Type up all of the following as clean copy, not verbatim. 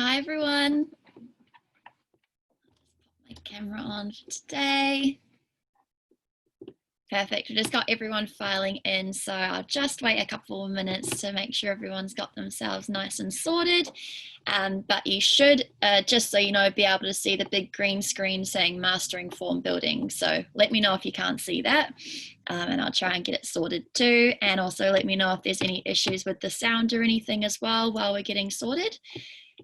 Hi everyone. Put my camera on for today. Perfect. We just got everyone filing in, so I'll just wait a couple of minutes to make sure everyone's got themselves nice and sorted. But you should, just so you know, be able to see the big green screen saying Mastering Form Building. So let me know if you can't see that, and I'll try and get it sorted too. And also let me know if there's any issues with the sound or anything as well while we're getting sorted.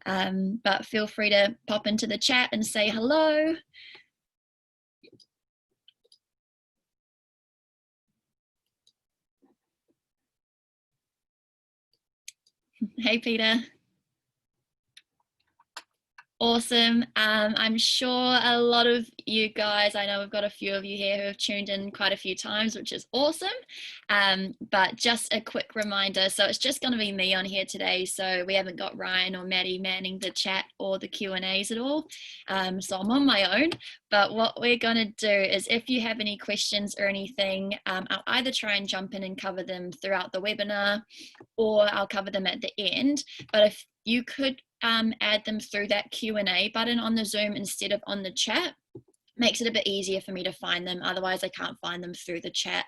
But feel free to pop into the chat and say hello. Hey, Peter. Awesome. I'm sure a lot of you guys, I know we've got a few of you here who have tuned in quite a few times, which is awesome. But just a quick reminder, so it's just going to be me on here today. So we haven't got Ryan or Maddie manning the chat or the Q&As at all. So I'm on my own. But what we're going to do is if you have any questions or anything, I'll either try and jump in and cover them throughout the webinar, or I'll cover them at the end. But if you could add them through that Q&A button on the Zoom instead of on the chat, makes it a bit easier for me to find them. Otherwise I can't find them through the chat.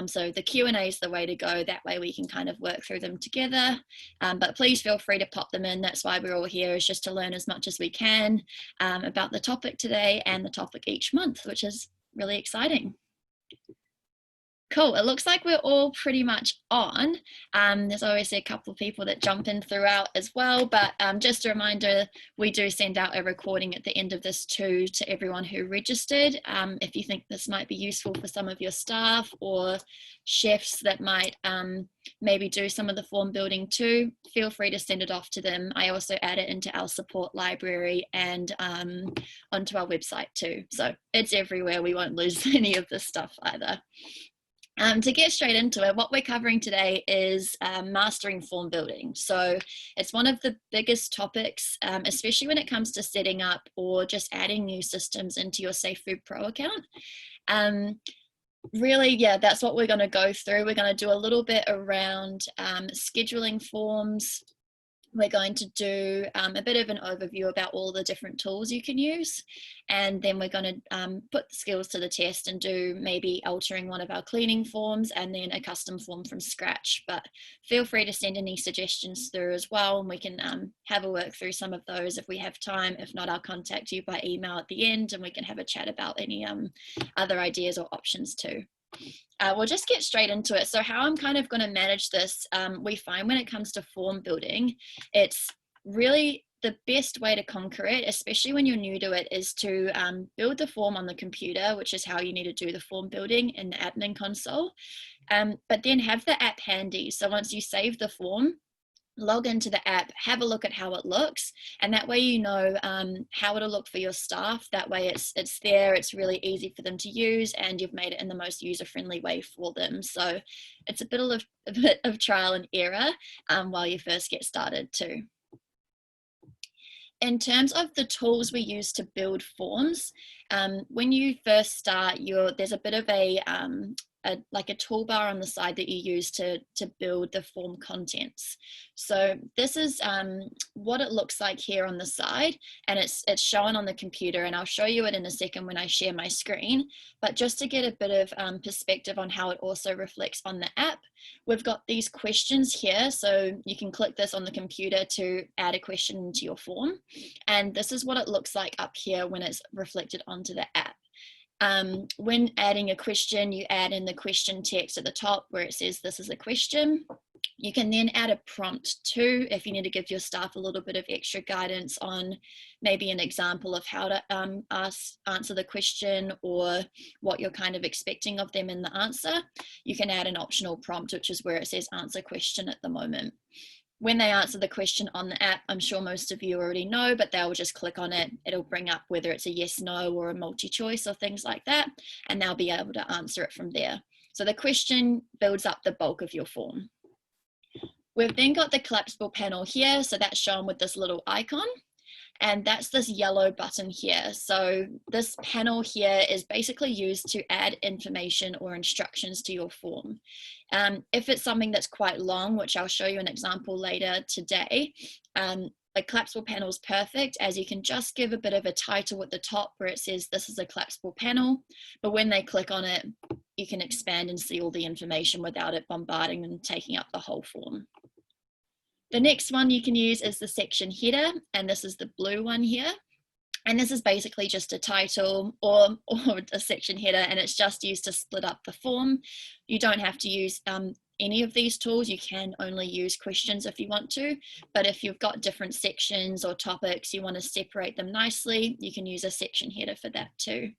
So the Q&A is the way to go. That way we can kind of work through them together. But please feel free to pop them in. That's why we're all here, is just to learn as much as we can about the topic today and the topic each month, which is really exciting. Cool, it looks like we're all pretty much on. There's obviously a couple of people that jump in throughout as well, but just a reminder, we do send out a recording at the end of this too to everyone who registered. If you think this might be useful for some of your staff or chefs that might maybe do some of the form building too, feel free to send it off to them. I also add it into our support library and onto our website too. So it's everywhere. We won't lose any of this stuff either. To get straight into it, what we're covering today is mastering form building. So it's one of the biggest topics, especially when it comes to setting up or just adding new systems into your Safe Food Pro account. Really, yeah, that's what we're going to go through. We're going to do a little bit around scheduling forms. We're going to do a bit of an overview about all the different tools you can use. And then we're going to put the skills to the test and do maybe altering one of our cleaning forms and then a custom form from scratch. But feel free to send any suggestions through as well. And we can have a work through some of those if we have time. If not, I'll contact you by email at the end and we can have a chat about any other ideas or options too. We'll just get straight into it. So how I'm kind of going to manage this, we find when it comes to form building, it's really the best way to conquer it, especially when you're new to it, is to build the form on the computer, which is how you need to do the form building in the admin console, but then have the app handy. So once you save the form, log into the app, have a look at how it looks, and that way you know how it'll look for your staff. That way it's there, it's really easy for them to use, and you've made it in the most user-friendly way for them. So it's a bit of trial and error while you first get started too. In terms of the tools we use to build forms, when you first start, there's a bit of like a toolbar on the side that you use to build the form contents. So this is what it looks like here on the side, and it's shown on the computer, and I'll show you it in a second when I share my screen. But just to get a bit of perspective on how it also reflects on the app, we've got these questions here. So you can click this on the computer to add a question into your form. And this is what it looks like up here when it's reflected onto the app. When adding a question, you add in the question text at the top where it says this is a question. You can then add a prompt too if you need to give your staff a little bit of extra guidance on maybe an example of how to answer the question or what you're kind of expecting of them in the answer. You can add an optional prompt, which is where it says answer question at the moment. When they answer the question on the app, I'm sure most of you already know, but they'll just click on it. It'll bring up whether it's a yes, no, or a multi-choice or things like that, and they'll be able to answer it from there. So the question builds up the bulk of your form. We've then got the collapsible panel here, so that's shown with this little icon. And that's this yellow button here. So this panel here is basically used to add information or instructions to your form. If it's something that's quite long, which I'll show you an example later today, a collapsible panel is perfect, as you can just give a bit of a title at the top where it says this is a collapsible panel, but when they click on it, you can expand and see all the information without it bombarding and taking up the whole form. The next one you can use is the section header, and this is the blue one here. And this is basically just a title or a section header, and it's just used to split up the form. You don't have to use any of these tools. You can only use questions if you want to, but if you've got different sections or topics, you want to separate them nicely, you can use a section header for that too.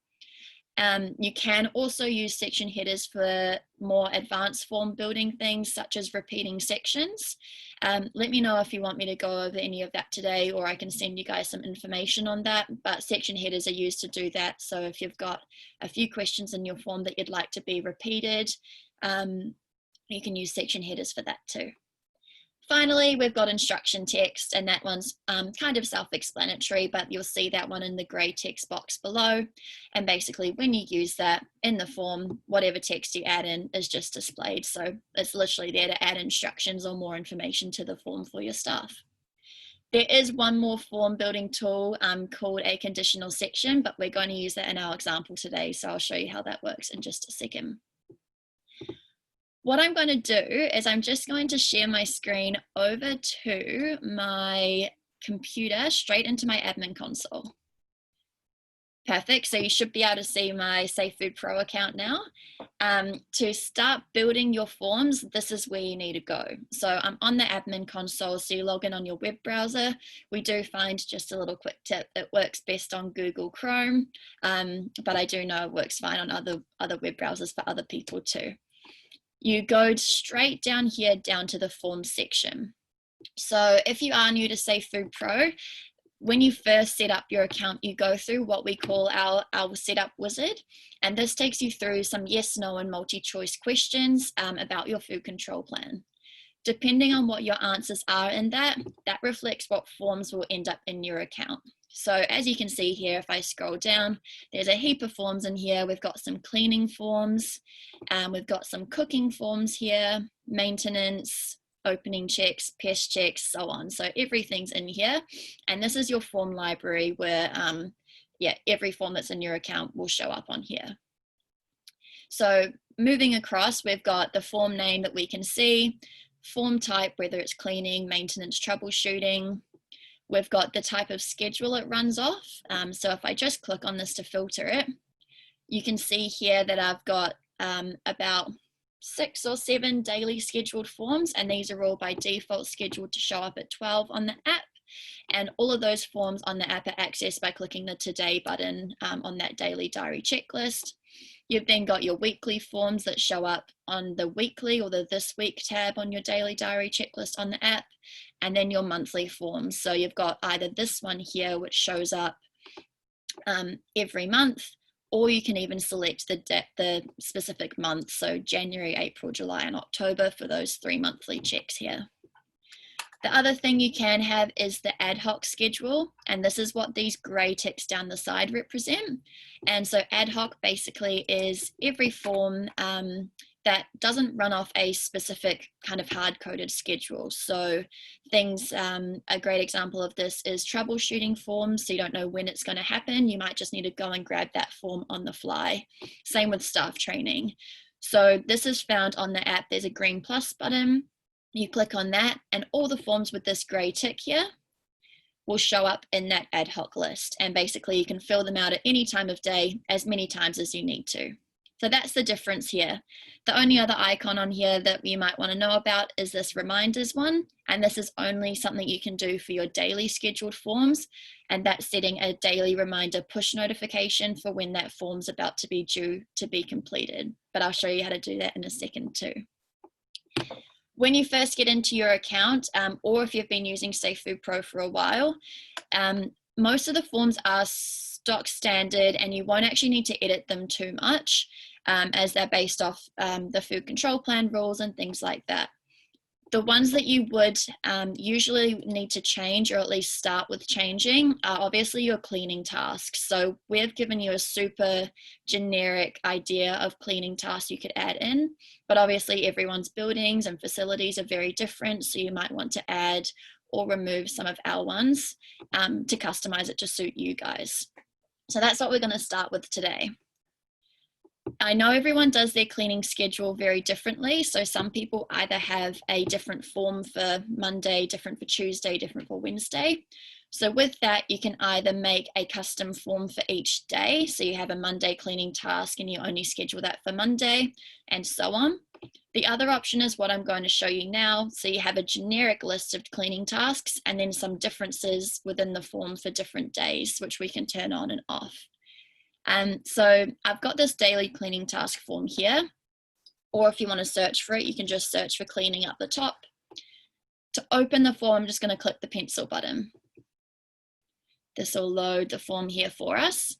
You can also use section headers for more advanced form building things, such as repeating sections. Let me know if you want me to go over any of that today, or I can send you guys some information on that, but section headers are used to do that. So if you've got a few questions in your form that you'd like to be repeated, you can use section headers for that too. Finally, we've got instruction text, and that one's kind of self-explanatory, but you'll see that one in the grey text box below. And basically when you use that in the form, whatever text you add in is just displayed. So it's literally there to add instructions or more information to the form for your staff. There is one more form building tool called a conditional section, but we're going to use that in our example today. So I'll show you how that works in just a second. What I'm going to do is I'm just going to share my screen over to my computer, straight into my admin console. Perfect, so you should be able to see my Safe Food Pro account now. To start building your forms, this is where you need to go. So I'm on the admin console, so you log in on your web browser. We do find, just a little quick tip, it works best on Google Chrome, but I do know it works fine on other web browsers for other people too. You go straight down here, down to the forms section. So if you are new to Safe Food Pro, when you first set up your account, you go through what we call our setup wizard. And this takes you through some yes, no, and multi-choice questions about your food control plan. Depending on what your answers are in that reflects what forms will end up in your account. So as you can see here, if I scroll down, there's a heap of forms in here. We've got some cleaning forms, we've got some cooking forms here, maintenance, opening checks, pest checks, so on. So everything's in here. And this is your form library where, every form that's in your account will show up on here. So moving across, we've got the form name that we can see, form type, whether it's cleaning, maintenance, troubleshooting. We've got the type of schedule it runs off. So if I just click on this to filter it, you can see here that I've got about 6 or 7 daily scheduled forms, and these are all by default scheduled to show up at 12 on the app. And all of those forms on the app are accessed by clicking the Today button on that daily diary checklist. You've then got your weekly forms that show up on the weekly or the this week tab on your daily diary checklist on the app, and then your monthly forms. So you've got either this one here, which shows up every month, or you can even select the specific month. So January, April, July, and October for those 3 monthly checks here. The other thing you can have is the ad hoc schedule, and this is what these grey ticks down the side represent. And so ad hoc basically is every form that doesn't run off a specific kind of hard-coded schedule. So things, a great example of this is troubleshooting forms. So you don't know when it's going to happen. You might just need to go and grab that form on the fly. Same with staff training. So this is found on the app. There's a green plus button. You click on that, and all the forms with this grey tick here will show up in that ad hoc list. And basically you can fill them out at any time of day, as many times as you need to. So that's the difference here. The only other icon on here that you might want to know about is this reminders one. And this is only something you can do for your daily scheduled forms. And that's setting a daily reminder push notification for when that form's about to be due to be completed. But I'll show you how to do that in a second too. When you first get into your account, or if you've been using Safe Food Pro for a while, most of the forms are stock standard, and you won't actually need to edit them too much, as they're based off the food control plan rules and things like that. The ones that you would usually need to change, or at least start with changing, are obviously your cleaning tasks. So we've given you a super generic idea of cleaning tasks you could add in, but obviously everyone's buildings and facilities are very different. So you might want to add or remove some of our ones to customize it to suit you guys. So that's what we're going to start with today. I know everyone does their cleaning schedule very differently. So some people either have a different form for Monday, different for Tuesday, different for Wednesday. So with that, you can either make a custom form for each day. So you have a Monday cleaning task and you only schedule that for Monday and so on. The other option is what I'm going to show you now. So you have a generic list of cleaning tasks and then some differences within the form for different days, which we can turn on and off. So I've got this daily cleaning task form here, or if you want to search for it, you can just search for cleaning up the top. To open the form, I'm just going to click the pencil button. This will load the form here for us.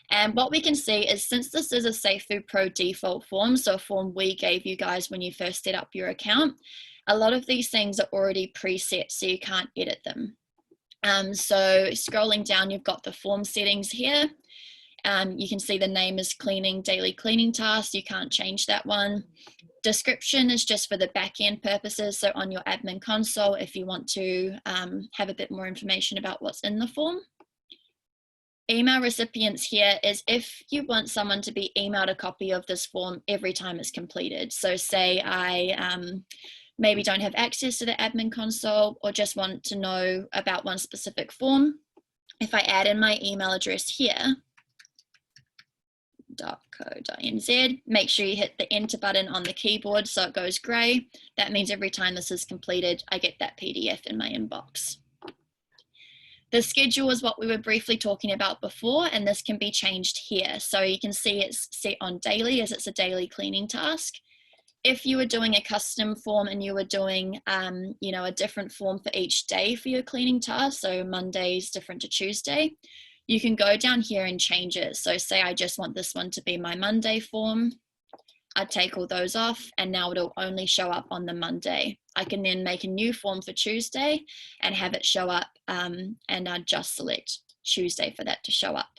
And what we can see is, since this is a Safe Food Pro default form, so a form we gave you guys when you first set up your account, a lot of these things are already preset, so you can't edit them. So scrolling down, you've got the form settings here. You can see the name is cleaning, daily cleaning task. You can't change that one. Description is just for the back-end purposes. So on your admin console, if you want to have a bit more information about what's in the form. Email recipients here is if you want someone to be emailed a copy of this form every time it's completed. So say I maybe don't have access to the admin console or just want to know about one specific form. If I add in my email address here, .co.nz, make sure you hit the enter button on the keyboard so it goes grey. That means every time this is completed, I get that PDF in my inbox. The schedule is what we were briefly talking about before, and this can be changed here. So you can see it's set on daily as it's a daily cleaning task. If you were doing a custom form and you were doing you know, a different form for each day for your cleaning task, so Monday's different to Tuesday, you can go down here and change it. So say I just want this one to be my Monday form. I'd take all those off and now it'll only show up on the Monday. I can then make a new form for Tuesday and have it show up and I'd just select Tuesday for that to show up.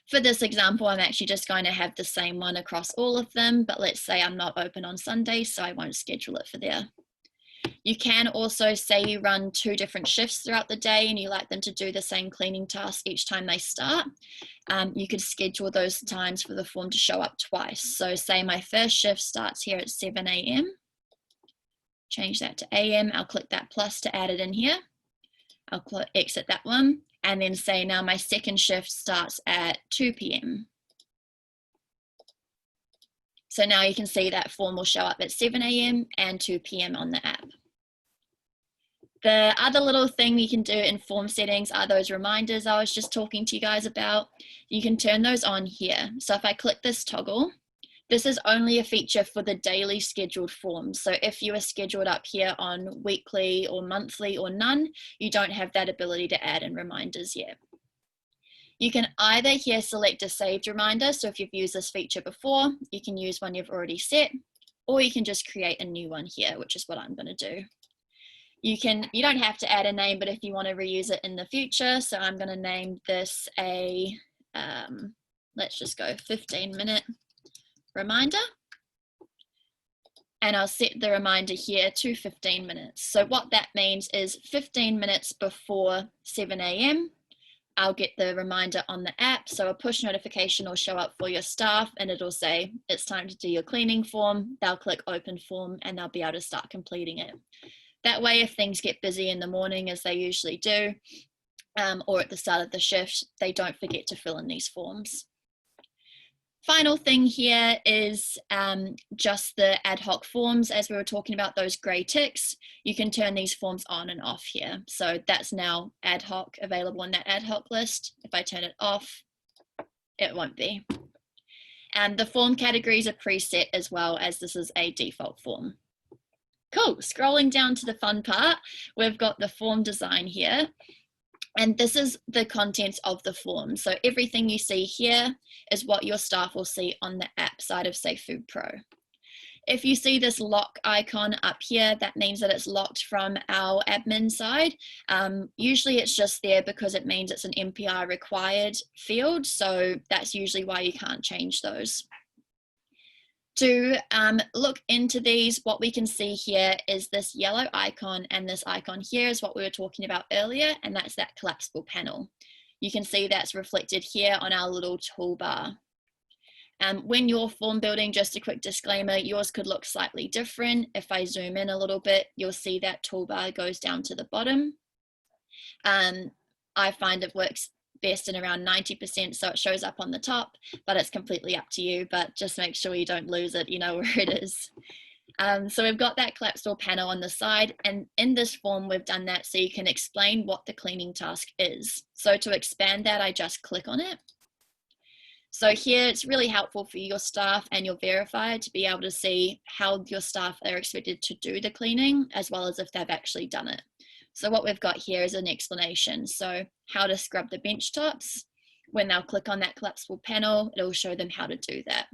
For this example, I'm actually just going to have the same one across all of them, but let's say I'm not open on Sunday, so I won't schedule it for there. You can also say you run 2 different shifts throughout the day and you like them to do the same cleaning task each time they start. You could schedule those times for the form to show up twice. So say my first shift starts here at 7 a.m. Change that to a.m. I'll click that plus to add it in here. I'll exit that one and then say now my second shift starts at 2 p.m. So now you can see that form will show up at 7 a.m. and 2 p.m. on the app. The other little thing you can do in form settings are those reminders I was just talking to you guys about. You can turn those on here. So if I click this toggle, this is only a feature for the daily scheduled forms. So if you are scheduled up here on weekly or monthly or none, you don't have that ability to add in reminders yet. You can either here select a saved reminder. So if you've used this feature before, you can use one you've already set, or you can just create a new one here, which is what I'm going to do. You don't have to add a name, but if you want to reuse it in the future, so I'm going to name this a, let's just go 15-minute reminder. And I'll set the reminder here to 15 minutes. So what that means is 15 minutes before 7 a.m. I'll get the reminder on the app. So a push notification will show up for your staff and it'll say, it's time to do your cleaning form. They'll click open form and they'll be able to start completing it. That way, if things get busy in the morning, as they usually do, or at the start of the shift, they don't forget to fill in these forms. Final thing here is just the ad hoc forms. As we were talking about those gray ticks, you can turn these forms on and off here. So that's now ad hoc, available in that ad hoc list. If I turn it off, it won't be. And the form categories are preset as well, as this is a default form. Cool, scrolling down to the fun part, we've got the form design here. And this is the contents of the form. So everything you see here is what your staff will see on the app side of Safe Food Pro. If you see this lock icon up here, that means that it's locked from our admin side. Usually it's just there because it means it's an MPR required field. So that's usually why you can't change those. To look into these, what we can see here is this yellow icon, and this icon here is what we were talking about earlier, and that's that collapsible panel. You can see that's reflected here on our little toolbar. When you're form building, just a quick disclaimer, yours could look slightly different. If I zoom in a little bit, you'll see that toolbar goes down to the bottom. I find it works best in around 90%, so it shows up on the top, but it's completely up to you, but just make sure you don't lose it, you know where it is. So we've got that collapsible panel on the side, and in this form we've done that so you can explain what the cleaning task is. So to expand that, I just click on it. So here it's really helpful for your staff and your verifier to be able to see how your staff are expected to do the cleaning, as well as if they've actually done it. So what we've got here is an explanation. So how to scrub the bench tops. When they'll click on that collapsible panel, it'll show them how to do that.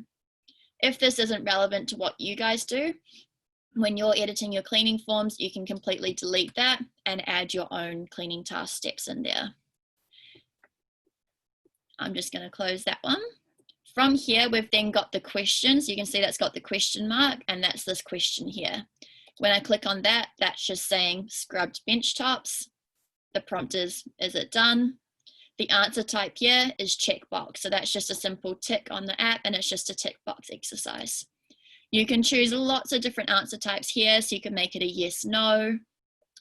If this isn't relevant to what you guys do, when you're editing your cleaning forms, you can completely delete that and add your own cleaning task steps in there. I'm just going to close that one. From here, we've then got the questions. You can see that's got the question mark, and that's this question here. When I click on that, that's just saying scrubbed bench tops. The prompt is it done? The answer type here is checkbox. So that's just a simple tick on the app, and it's just a tick box exercise. You can choose lots of different answer types here. So you can make it a yes, no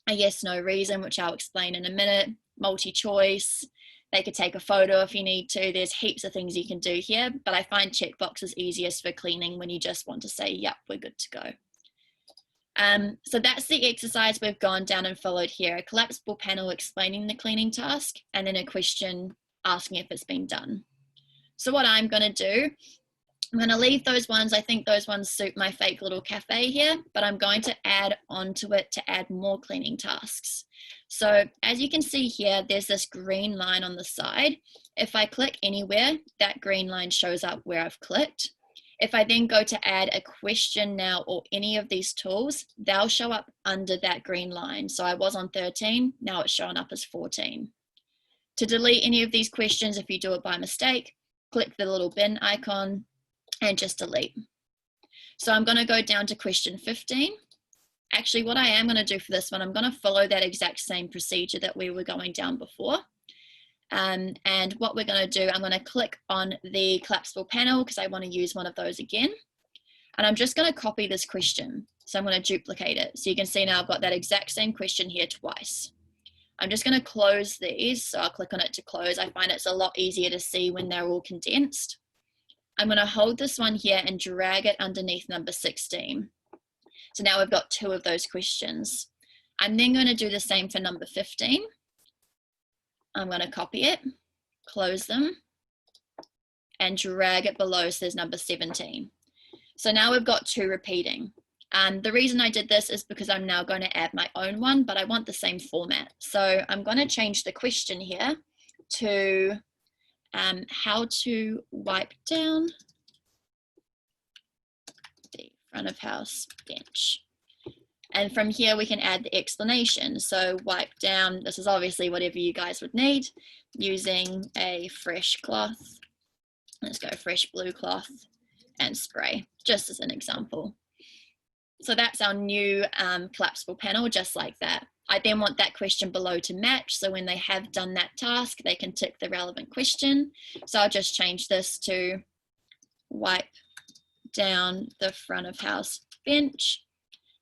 reason, which I'll explain in a minute, multi-choice. They could take a photo if you need to. There's heaps of things you can do here, but I find checkbox is easiest for cleaning when you just want to say, yep, we're good to go. So that's the exercise we've gone down and followed here, a collapsible panel explaining the cleaning task, and then a question asking if it's been done. So what I'm going to do, I'm going to leave those ones. I think those ones suit my fake little cafe here, but I'm going to add onto it to add more cleaning tasks. So as you can see here, there's this green line on the side. If I click anywhere, that green line shows up where I've clicked. If I then go to add a question now or any of these tools, they'll show up under that green line. So I was on 13, now it's showing up as 14. To delete any of these questions, if you do it by mistake, click the little bin icon and just delete. So I'm going to go down to question 15. Actually, what I am going to do for this one, I'm going to follow that exact same procedure that we were going down before. And what we're going to do, I'm going to click on the collapsible panel because I want to use one of those again. And I'm just going to copy this question. So I'm going to duplicate it. So you can see now I've got that exact same question here twice. I'm just going to close these. So I'll click on it to close. I find it's a lot easier to see when they're all condensed. I'm going to hold this one here and drag it underneath number 16. So now we've got 2 of those questions. I'm then going to do the same for number 15. I'm going to copy it, close them, and drag it below so there's number 17. So now we've got 2 repeating. The reason I did this is because I'm now going to add my own one, but I want the same format. So I'm going to change the question here to how to wipe down the front of house bench. And from here we can add the explanation. So wipe down, this is obviously whatever you guys would need, using a fresh cloth. Let's go fresh blue cloth and spray, just as an example. So that's our new collapsible panel, just like that. I then want that question below to match. So when they have done that task, they can tick the relevant question. So I'll just change this to wipe down the front of house bench.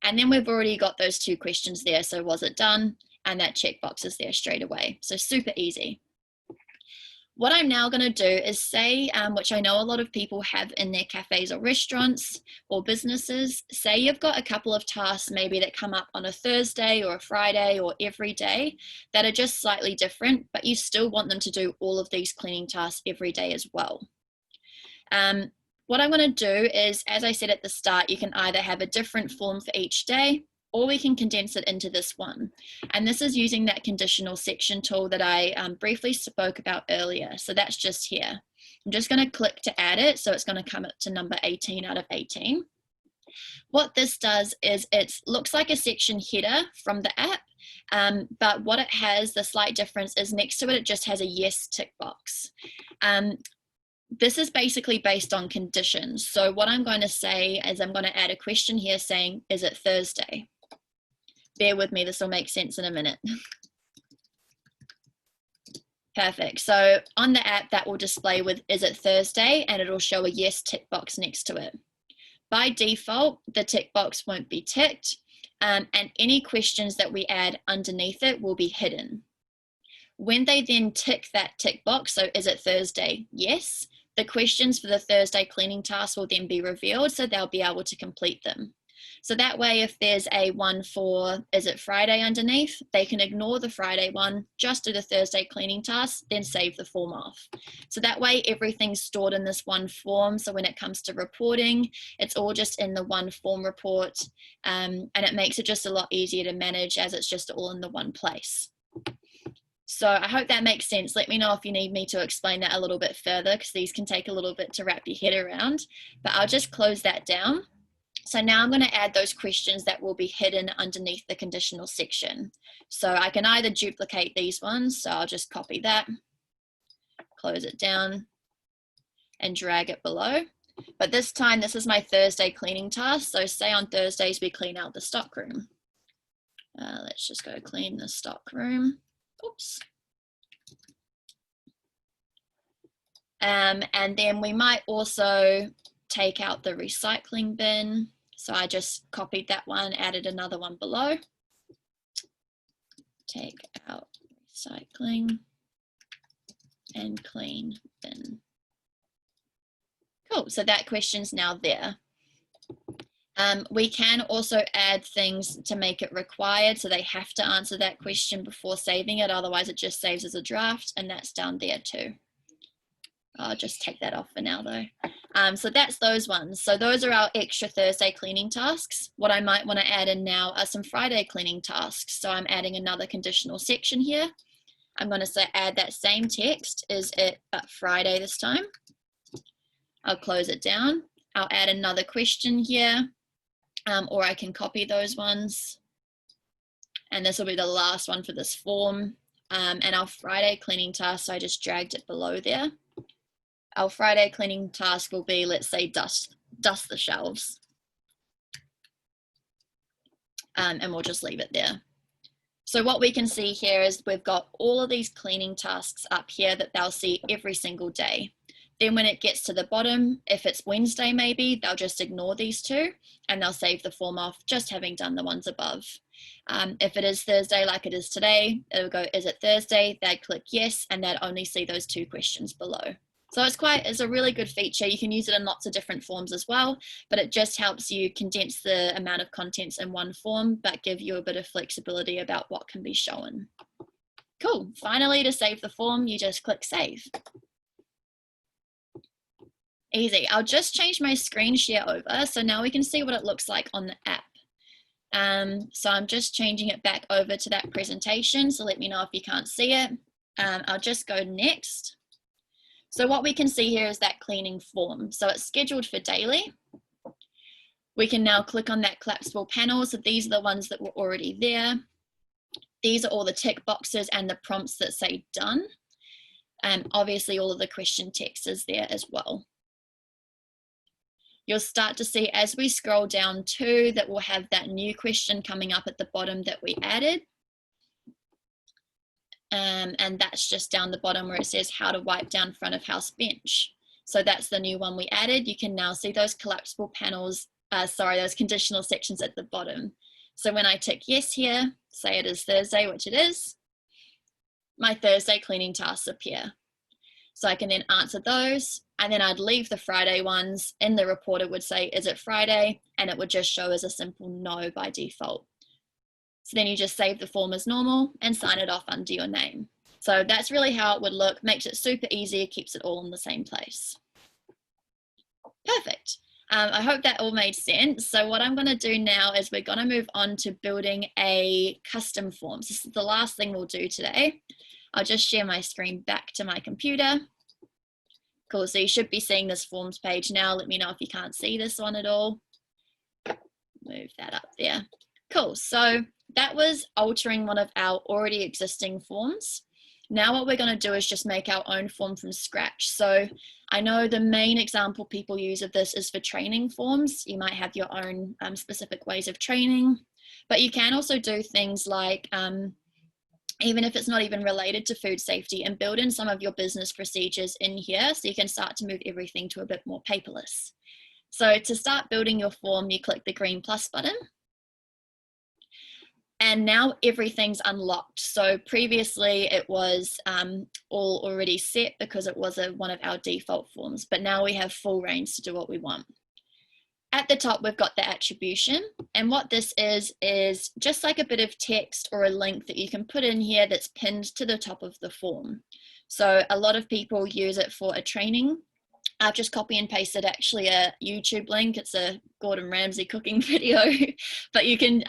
And then we've already got those 2 questions there. So was it done? And that checkbox is there straight away. So super easy. What I'm now going to do is say, which I know a lot of people have in their cafes or restaurants or businesses, say you've got a couple of tasks maybe that come up on a Thursday or a Friday or every day that are just slightly different, but you still want them to do all of these cleaning tasks every day as well. What I'm going to do is, as I said at the start, you can either have a different form for each day, or we can condense it into this one. And this is using that conditional section tool that I briefly spoke about earlier. So that's just here. I'm just going to click to add it. So it's going to come up to number 18 out of 18. What this does is it looks like a section header from the app, but what it has, the slight difference is next to it, it just has a yes tick box. this is basically based on conditions. So what I'm going to say is I'm going to add a question here saying, is it Thursday? Bear with me, this will make sense in a minute. Perfect. So on the app, that will display with, is it Thursday? And it'll show a yes tick box next to it. By default, the tick box won't be ticked, and any questions that we add underneath it will be hidden. When they then tick that tick box, so is it Thursday? Yes. The questions for the Thursday cleaning task will then be revealed, so they'll be able to complete them. So that way, if there's a one for, is it Friday underneath, they can ignore the Friday one, just do the Thursday cleaning task, then save the form off. So that way, everything's stored in this one form. So when it comes to reporting, it's all just in the one form report, and it makes it just a lot easier to manage as it's just all in the one place. So I hope that makes sense. Let me know if you need me to explain that a little bit further, because these can take a little bit to wrap your head around, but I'll just close that down. So now I'm going to add those questions that will be hidden underneath the conditional section. So I can either duplicate these ones, so I'll just copy that, close it down, and drag it below. But this time, this is my Thursday cleaning task. So say on Thursdays, we clean out the stock room. Let's just go clean the stock room. Oops. And then we might also take out the recycling bin. So I just copied that one, added another one below. Take out recycling and clean bin. Cool, so that question's now there. We can also add things to make it required, so they have to answer that question before saving it, otherwise it just saves as a draft, and that's down there too. I'll just take that off for now though. So that's those ones. So those are our extra Thursday cleaning tasks. What I might want to add in now are some Friday cleaning tasks. So I'm adding another conditional section here. I'm going to say add that same text, is it but Friday this time. I'll close it down. I'll add another question here, or I can copy those ones. And this will be the last one for this form. And our Friday cleaning task, so I just dragged it below there. Our Friday cleaning task will be, let's say, dust the shelves. And we'll just leave it there. So what we can see here is we've got all of these cleaning tasks up here that they'll see every single day. Then when it gets to the bottom, if it's Wednesday maybe, they'll just ignore these two and they'll save the form off just having done the ones above. If it is Thursday like it is today, it'll go, is it Thursday? They'd click yes, and they'd only see those two questions below. So it's a really good feature. You can use it in lots of different forms as well, but it just helps you condense the amount of contents in one form, but give you a bit of flexibility about what can be shown. Cool. Finally, to save the form, you just click save. Easy. I'll just change my screen share over, so now we can see what it looks like on the app. So I'm just changing it back over to that presentation, so let me know if you can't see it. I'll just go next. So what we can see here is that cleaning form. So it's scheduled for daily. We can now click on that collapsible panel. So these are the ones that were already there. These are all the tick boxes and the prompts that say done. Obviously all of the question text is there as well. You'll start to see as we scroll down too that we'll have that new question coming up at the bottom that we added. And that's just down the bottom where it says how to wipe down front of house bench. So that's the new one we added. You can now see those collapsible panels, those conditional sections at the bottom. So when I tick yes here, say it is Thursday, which it is, my Thursday cleaning tasks appear. So I can then answer those, and then I'd leave the Friday ones. In the report, it would say, is it Friday? And it would just show as a simple no by default. So then you just save the form as normal and sign it off under your name. So that's really how it would look. Makes it super easy, keeps it all in the same place. Perfect. I hope that all made sense. So what I'm going to do now is we're going to move on to building a custom form. So this is the last thing we'll do today. I'll just share my screen back to my computer. Cool, so you should be seeing this forms page now. Let me know if you can't see this one at all. Move that up there. Cool, so that was altering one of our already existing forms. Now what we're going to do is just make our own form from scratch. So I know the main example people use of this is for training forms. You might have your own specific ways of training, but you can also do things like, even if it's not even related to food safety, and build in some of your business procedures in here so you can start to move everything to a bit more paperless. So to start building your form, you click the green plus button. And now everything's unlocked. So previously it was all already set because it was one of our default forms, but now we have full reign to do what we want. At the top, we've got the attribution. And what this is just like a bit of text or a link that you can put in here that's pinned to the top of the form. So a lot of people use it for a training. I've just copy and pasted actually a YouTube link. It's a Gordon Ramsay cooking video, but you can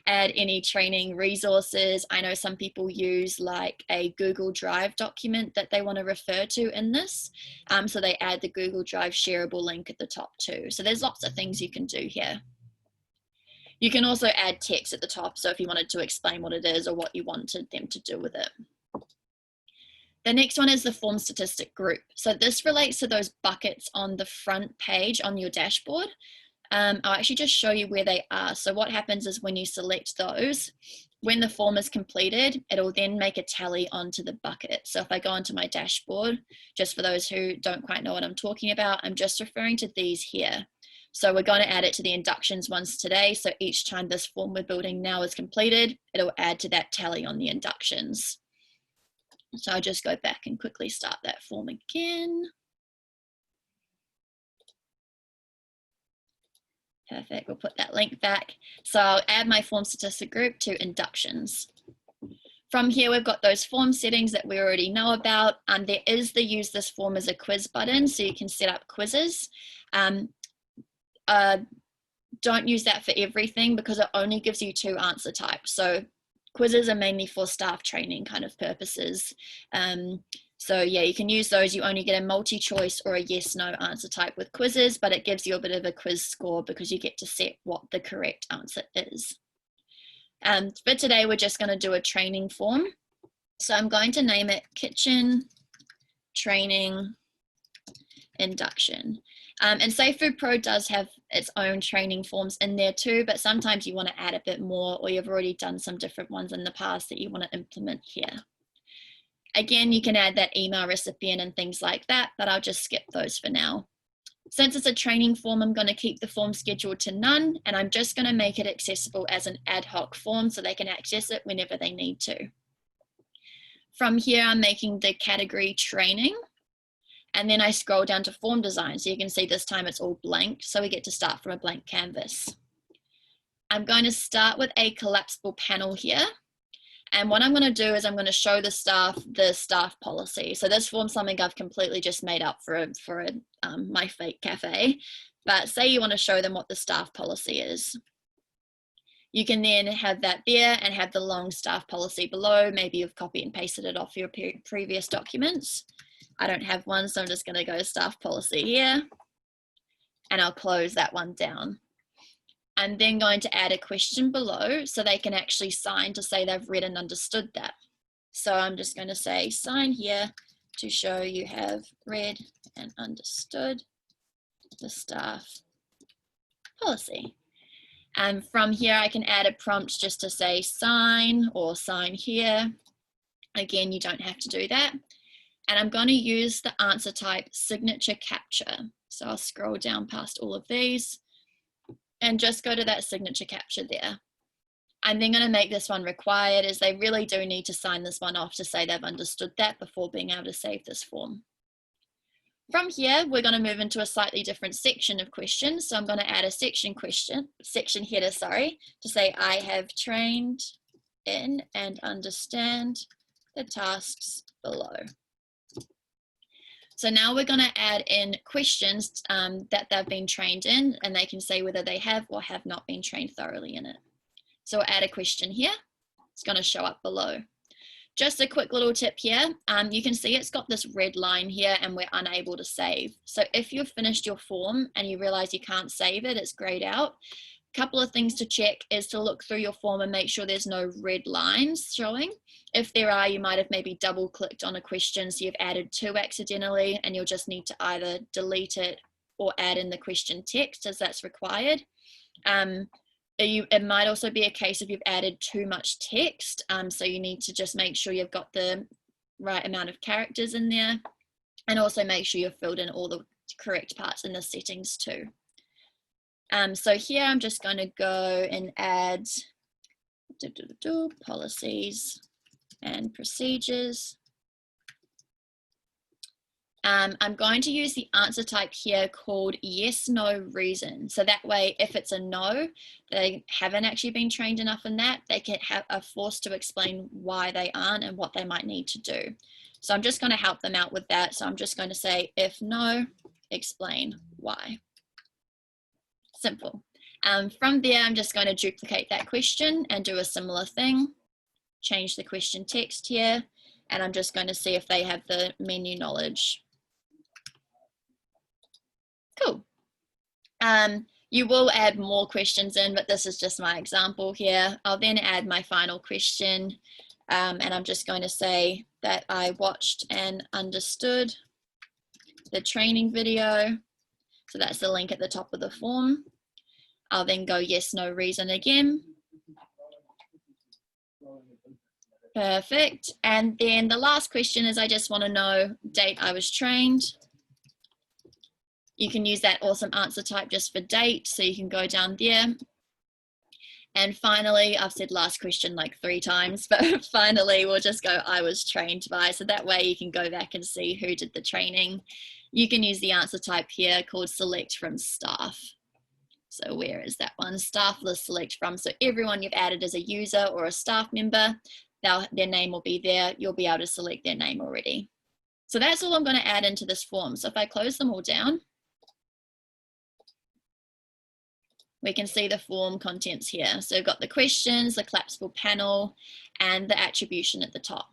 add any training resources. I know some people use like a Google Drive document that they want to refer to in this. So they add the Google Drive shareable link at the top too. So there's lots of things you can do here. You can also add text at the top. So if you wanted to explain what it is or what you wanted them to do with it. The next one is the form statistic group. So this relates to those buckets on the front page on your dashboard. I'll actually just show you where they are. So what happens is when you select those, when the form is completed, it'll then make a tally onto the bucket. So if I go onto my dashboard, just for those who don't quite know what I'm talking about, I'm just referring to these here. So we're going to add it to the inductions ones today. So each time this form we're building now is completed, it'll add to that tally on the inductions. So I'll just go back and quickly start that form again. Perfect, we'll put that link back. So I'll add my form statistic group to inductions. From here, we've got those form settings that we already know about. And there is the use this form as a quiz button, so you can set up quizzes. Don't use that for everything because it only gives you 2 answer types. So quizzes are mainly for staff training kind of purposes. So yeah, you can use those. You only get a multi-choice or a yes/no answer type with quizzes, but it gives you a bit of a quiz score because you get to set what the correct answer is. But today we're just going to do a training form. So I'm going to name it Kitchen Training Induction. And Safe Food Pro does have its own training forms in there too, but sometimes you want to add a bit more, or you've already done some different ones in the past that you want to implement here. Again, you can add that email recipient and things like that, but I'll just skip those for now. Since it's a training form, I'm going to keep the form scheduled to none, and I'm just going to make it accessible as an ad hoc form so they can access it whenever they need to. From here, I'm making the category training. And then I scroll down to form design. So you can see this time it's all blank. So we get to start from a blank canvas. I'm going to start with a collapsible panel here. And what I'm going to do is I'm going to show the staff policy. So this form's something I've completely just made up for my fake cafe. But say you want to show them what the staff policy is. You can then have that there and have the long staff policy below. Maybe you've copied and pasted it off your previous documents. I don't have one, so I'm just going to go staff policy here, and I'll close that one down. I'm then going to add a question below so they can actually sign to say they've read and understood that. So I'm just going to say sign here to show you have read and understood the staff policy. And from here I can add a prompt just to say sign or sign here. Again, you don't have to do that. And I'm going to use the answer type signature capture. So I'll scroll down past all of these and just go to that signature capture there. I'm then going to make this one required, as they really do need to sign this one off to say they've understood that before being able to save this form. From here, we're going to move into a slightly different section of questions. So I'm going to add a section header, to say I have trained in and understand the tasks below. So now we're going to add in questions that they've been trained in, and they can say whether they have or have not been trained thoroughly in it. So we'll add a question here. It's going to show up below. Just a quick little tip here. You can see it's got this red line here and we're unable to save. So if you've finished your form and you realize you can't save it, it's grayed out. couple of things to check is to look through your form and make sure there's no red lines showing. If there are, you might have maybe double clicked on a question, so you've added 2 accidentally, and you'll just need to either delete it or add in the question text as that's required. It might also be a case if you've added too much text, so you need to just make sure you've got the right amount of characters in there, and also make sure you've filled in all the correct parts in the settings too. So here I'm just going to go and add policies and procedures. I'm going to use the answer type here called yes, no, reason. So that way, if it's a no, they haven't actually been trained enough in that, they are forced to explain why they aren't and what they might need to do. So I'm just going to help them out with that. So I'm just going to say, if no, explain why. Simple. From there, I'm just going to duplicate that question and do a similar thing. Change the question text here, and I'm just going to see if they have the menu knowledge. Cool. You will add more questions in, but this is just my example here. I'll then add my final question, and I'm just going to say that I watched and understood the training video. So that's the link at the top of the form. I'll then go yes, no, reason again. Perfect. And then the last question is I just want to know date I was trained. You can use that awesome answer type just for date, so you can go down there. And finally, I've said last question like 3 times, but finally we'll just go I was trained by, so that way you can go back and see who did the training. You can use the answer type here called select from staff. So where is that one? Staff list select from. So everyone you've added as a user or a staff member, their name will be there. You'll be able to select their name already. So that's all I'm going to add into this form. So if I close them all down, we can see the form contents here. So we've got the questions, the collapsible panel, and the attribution at the top.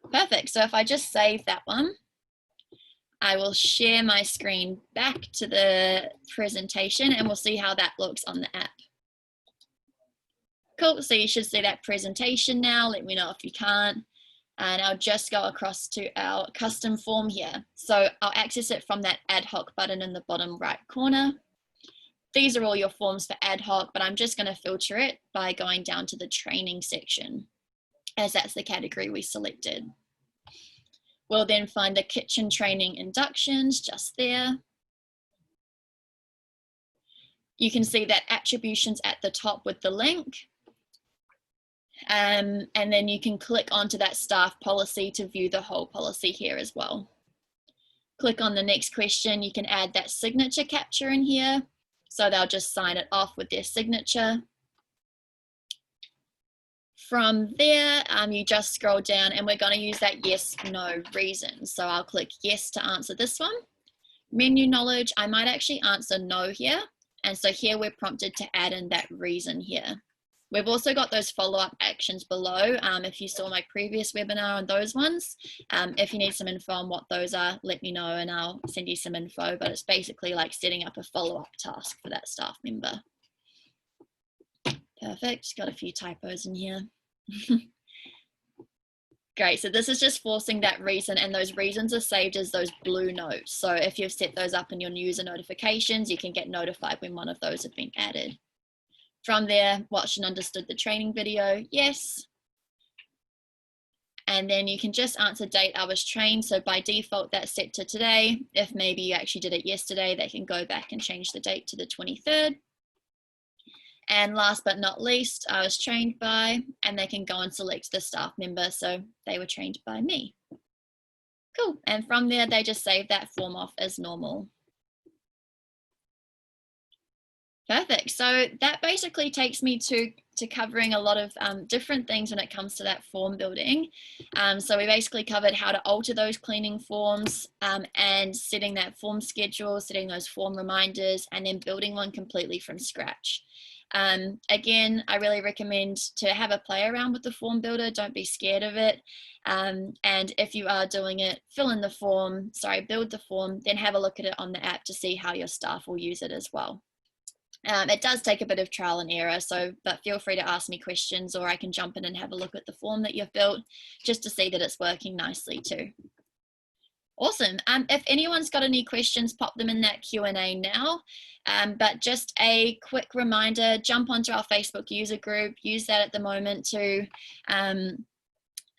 Perfect. So if I just save that one, I will share my screen back to the presentation and we'll see how that looks on the app. Cool, so you should see that presentation now. Let me know if you can't. And I'll just go across to our custom form here. So I'll access it from that ad hoc button in the bottom right corner. These are all your forms for ad hoc, but I'm just going to filter it by going down to the training section, as that's the category we selected. We'll then find the kitchen training inductions just there. You can see that attributions at the top with the link. And then you can click onto that staff policy to view the whole policy here as well. Click on the next question. You can add that signature capture in here. So they'll just sign it off with their signature. From there, you just scroll down and we're going to use that yes, no reason. So I'll click yes to answer this one. Menu knowledge, I might actually answer no here. And so here we're prompted to add in that reason here. We've also got those follow-up actions below. If you saw my previous webinar on those ones, if you need some info on what those are, let me know and I'll send you some info, but it's basically like setting up a follow-up task for that staff member. Perfect, got a few typos in here. Great, so this is just forcing that reason, and those reasons are saved as those blue notes. So if you've set those up in your user notifications, you can get notified when one of those have been added. From there, watched and understood the training video, yes. And then you can just answer date I was trained. So by default, that's set to today. If maybe you actually did it yesterday, they can go back and change the date to the 23rd. And last but not least, I was trained by, and they can go and select the staff member. So they were trained by me. Cool. And from there, they just save that form off as normal. Perfect. So that basically takes me to covering a lot of different things when it comes to that form building. So we basically covered how to alter those cleaning forms and setting that form schedule, setting those form reminders, and then building one completely from scratch. Again, I really recommend to have a play around with the form builder. Don't be scared of it. And if you are doing it, build the form, then have a look at it on the app to see how your staff will use it as well. It does take a bit of trial and error, but feel free to ask me questions, or I can jump in and have a look at the form that you've built just to see that it's working nicely too. Awesome. If anyone's got any questions, pop them in that Q&A now. But just a quick reminder, jump onto our Facebook user group, use that at the moment to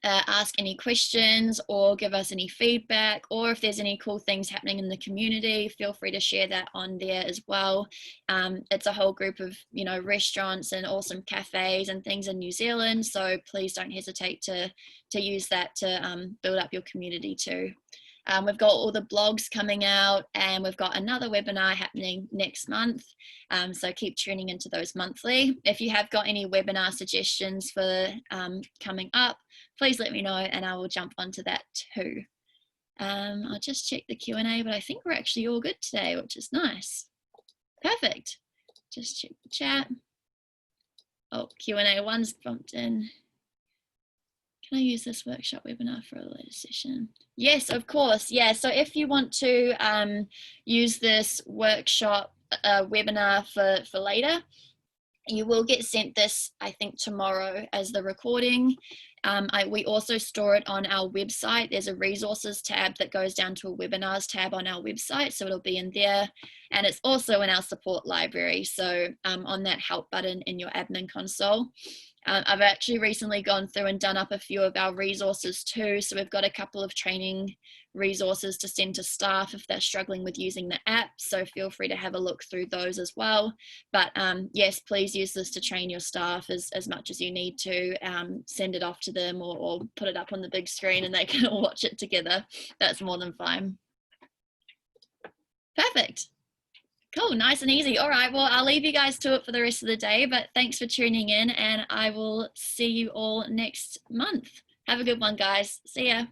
ask any questions or give us any feedback, or if there's any cool things happening in the community, feel free to share that on there as well. It's a whole group of, you know, restaurants and awesome cafes and things in New Zealand, so please don't hesitate to use that to build up your community too. We've got all the blogs coming out, and we've got another webinar happening next month. So keep tuning into those monthly. If you have got any webinar suggestions for coming up, please let me know and I will jump onto that too. I'll just check the Q&A, but I think we're actually all good today, which is nice. Perfect. Just check the chat. Oh, Q&A 1's bumped in. Can I use this workshop webinar for a later session? Yes, of course. Yeah, so if you want to use this workshop webinar for later, you will get sent this, I think, tomorrow as the recording. We also store it on our website. There's a resources tab that goes down to a webinars tab on our website, so it'll be in there. And it's also in our support library, so on that help button in your admin console. I've actually recently gone through and done up a few of our resources too. So we've got a couple of training resources to send to staff if they're struggling with using the app. So feel free to have a look through those as well. But yes, please use this to train your staff as much as you need to. Send it off to them or put it up on the big screen and they can all watch it together. That's more than fine. Perfect. Cool, nice and easy. All right, well, I'll leave you guys to it for the rest of the day, but thanks for tuning in and I will see you all next month. Have a good one, guys. See ya.